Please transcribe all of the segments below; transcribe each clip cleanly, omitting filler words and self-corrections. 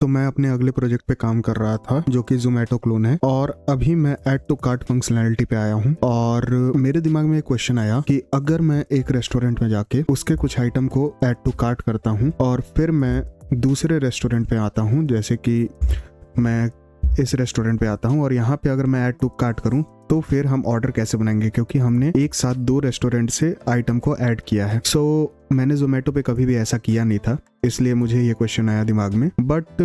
तो मैं अपने अगले प्रोजेक्ट पे काम कर रहा था जो कि जोमेटो क्लोन है, और अभी मैं ऐड टू कार्ट फंक्शनैलिटी पे आया हूँ। और मेरे दिमाग में एक क्वेश्चन आया कि अगर मैं एक रेस्टोरेंट में जाके उसके कुछ आइटम को ऐड टू कार्ट करता हूँ और फिर मैं दूसरे रेस्टोरेंट पे आता हूँ, जैसे कि मैं इस रेस्टोरेंट पे आता हूँ और यहाँ पे अगर मैं ऐड टू कार्ट करूँ तो फिर हम ऑर्डर कैसे बनाएंगे, क्योंकि हमने एक साथ 2 रेस्टोरेंट से आइटम को ऐड किया है। मैंने जोमेटो पे कभी भी ऐसा किया नहीं था, इसलिए मुझे ये क्वेश्चन आया दिमाग में। बट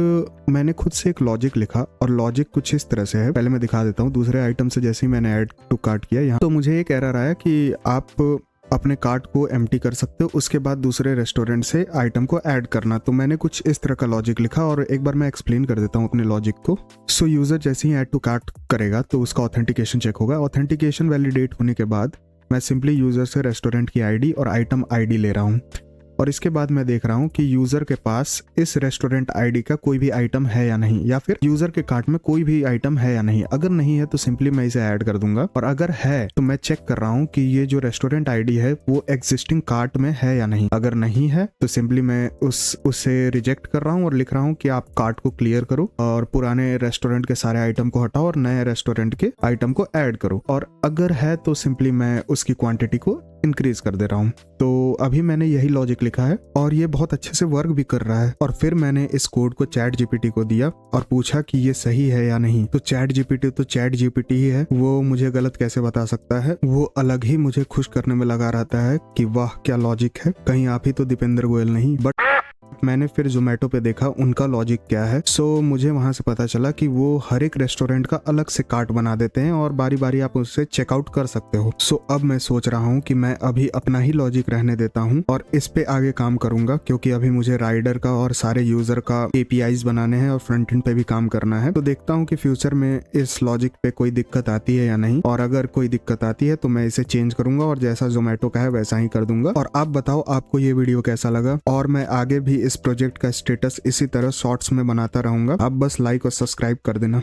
मैंने खुद से एक लॉजिक लिखा और लॉजिक कुछ इस तरह से है, पहले मैं दिखा देता हूँ। दूसरे आइटम से जैसे ही मैंने ऐड टू कार्ट किया यहाँ, तो मुझे एक एरर आया कि आप अपने कार्ट को एम्प्टी कर सकते हो, उसके बाद दूसरे रेस्टोरेंट से आइटम को ऐड करना। तो मैंने कुछ इस तरह का लॉजिक लिखा और एक बार मैं एक्सप्लेन कर देता हूँ अपने लॉजिक को। यूजर जैसे ही ऐड टू कार्ट करेगा तो उसका ऑथेंटिकेशन चेक होगा। ऑथेंटिकेशन वैलिडेट होने के बाद मैं सिंपली यूजर से रेस्टोरेंट की आईडी और आइटम आईडी ले रहा हूँ, और इसके बाद मैं देख रहा हूँ कि यूजर के पास इस रेस्टोरेंट आईडी का कोई भी आइटम है या नहीं, या फिर यूजर के कार्ट में कोई भी आइटम है या नहीं। अगर नहीं है तो सिंपली मैं इसे ऐड कर दूंगा, और अगर है तो मैं चेक कर रहा हूँ कि ये जो रेस्टोरेंट आईडी है वो एग्जिस्टिंग कार्ट में है या नहीं। अगर नहीं है तो सिंपली मैं उसे रिजेक्ट कर रहा हूँ और लिख रहा हूँ कि आप कार्ट को क्लियर करो और पुराने रेस्टोरेंट के सारे आइटम को हटाओ और नए रेस्टोरेंट के आइटम को ऐड करो। और अगर है तो सिंपली मैं उसकी क्वांटिटी को इंक्रीज कर दे रहा हूँ। तो अभी मैंने यही लॉजिक लिखा है और ये बहुत अच्छे से वर्क भी कर रहा है। और फिर मैंने इस कोड को चैट जीपीटी को दिया और पूछा कि ये सही है या नहीं। तो चैट जीपीटी ही है, वो मुझे गलत कैसे बता सकता है। वो अलग ही मुझे खुश करने में लगा रहता है कि वाह क्या लॉजिक है, कहीं आप ही तो दीपेंद्र गोयल नहीं। बट मैंने फिर जोमेटो पे देखा उनका लॉजिक क्या है। मुझे वहां से पता चला कि वो हर एक रेस्टोरेंट का अलग से कार्ट बना देते हैं और बारी बारी आप उससे चेकआउट कर सकते हो। अब मैं सोच रहा हूँ कि मैं अभी अपना ही लॉजिक रहने देता हूँ और इस पे आगे काम करूंगा, क्योंकि अभी मुझे राइडर का और सारे यूजर का एपीआईज बनाने हैं और फ्रंट एंड पे भी काम करना है। तो देखता हूँ कि फ्यूचर में इस लॉजिक पे कोई दिक्कत आती है या नहीं, और अगर कोई दिक्कत आती है तो मैं इसे चेंज करूंगा और जैसा जोमेटो का है वैसा ही कर दूंगा। और आप बताओ आपको ये वीडियो कैसा लगा, और मैं आगे भी इस प्रोजेक्ट का स्टेटस इसी तरह शॉर्ट्स में बनाता रहूंगा। आप बस लाइक और सब्सक्राइब कर देना।